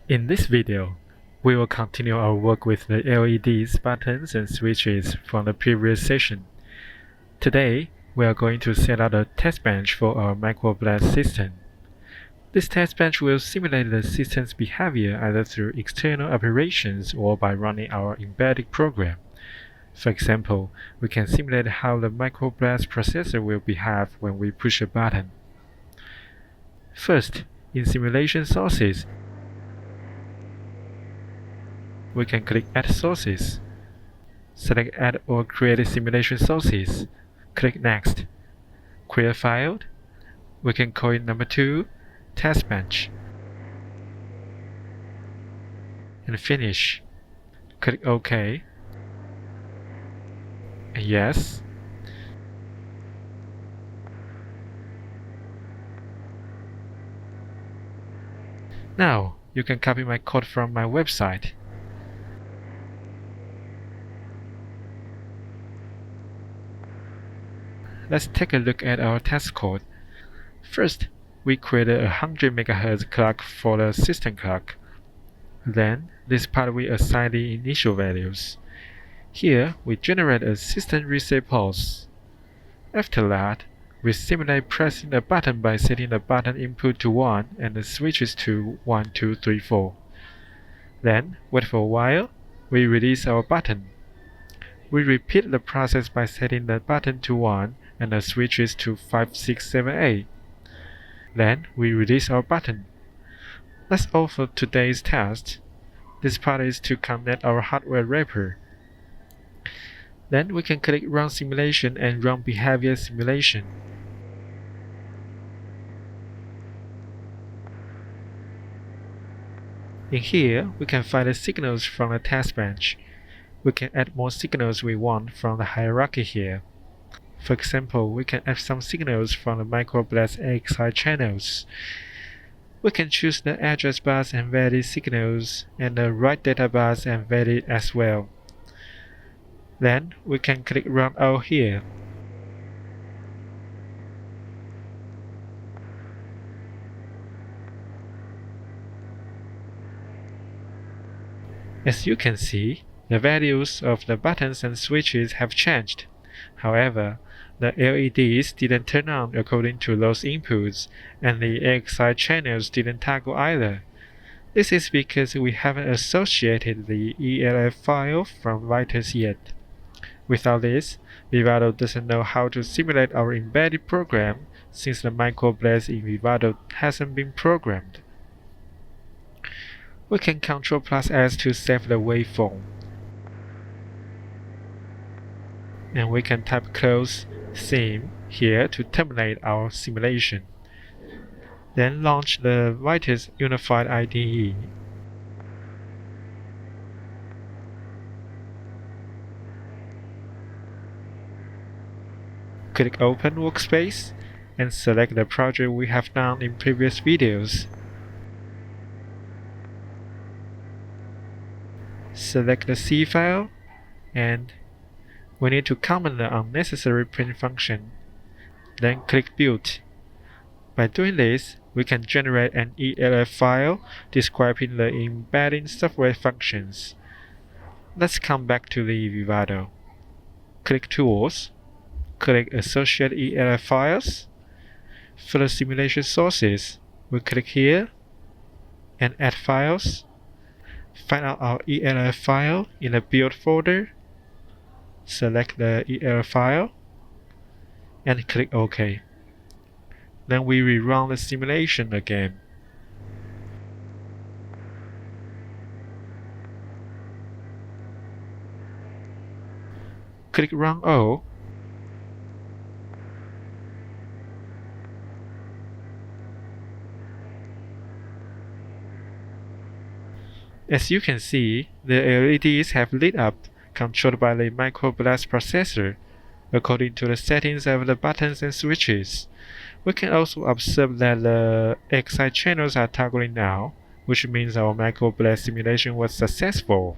In this video, we will continue our work with the LEDs, buttons, and switches from the previous session. Today, we are going to set up a test bench for our MicroBlaze system. This test bench will simulate the system's behavior either through external operations or by running our embedded program. For example, we can simulate how the MicroBlaze processor will behave when we push a button. First, in Simulation Sources, we can click Add Sources. Select Add or Create Simulation Sources. Click Next. Create file. We can call it number 2, Test Bench. And finish. Click OK. And yes. Now, you can copy my code from my website. Let's take a look at our test code. First, we created a 100 MHz clock for the system clock. Then, this part we assign the initial values. Here, we generate a system reset pulse. After that, we simulate pressing the button by setting the button input to 1 and the switches to 1, 2, 3, 4. Then, wait for a while, we release our button. We repeat the process by setting the button to 1 and the switches to 5, 6, 7, 8. Then we release our button. That's all for today's test. This part is to connect our hardware wrapper. Then we can click Run Simulation and run Behavior Simulation. In here, we can find the signals from the test bench. We can add more signals we want from the hierarchy here. For example, we can add some signals from the MicroBlaze AXI channels. We can choose the address bus and Vitis signals and the write data bus and Vitis as well. Then we can click Run All here. As you can see, the values of the buttons and switches have changed. However, the LEDs didn't turn on according to those inputs, and the AXI channels didn't toggle either. This is because we haven't associated the ELF file from Vitis yet. Without this, Vivado doesn't know how to simulate our embedded program since the MicroBlaze in Vivado hasn't been programmed. We can Ctrl+S to save the waveform. And we can type close sim here to terminate our simulation. Then launch the Vitis Unified IDE. Click Open Workspace and select the project we have done in previous videos. Select the C file and we need to comment the unnecessary print function. Then click Build. By doing this, we can generate an ELF file describing the embedding software functions. Let's come back to the Vivado. Click Tools. Click Associate ELF Files. For the simulation sources, we click here and Add Files. Find out our ELF file in the Build folder. Select the ELF file and click OK. Then we rerun the simulation again. Click Run All. As you can see, the LEDs have lit up, controlled by the MicroBlaze processor, according to the settings of the buttons and switches. We can also observe that the AXI channels are toggling now, which means our MicroBlaze simulation was successful.